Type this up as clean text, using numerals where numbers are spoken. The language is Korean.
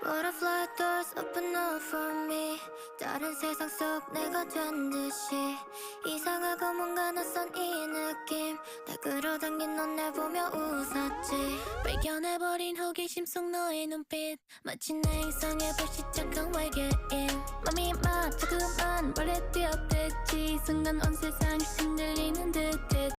Butterfly doors open up for me. 다른 세상 속 내가 된 듯이 이상하고 뭔가 낯선 이 느낌. 날 끌어당긴 넌 날 보며 웃었지. 발견해버린 호기심 속 너의 눈빛 마치 내 인성에 불시착한 외계인. 맘이 막 자꾸만 원래 뛰어댔지. 순간 온 세상이 흔들리는 듯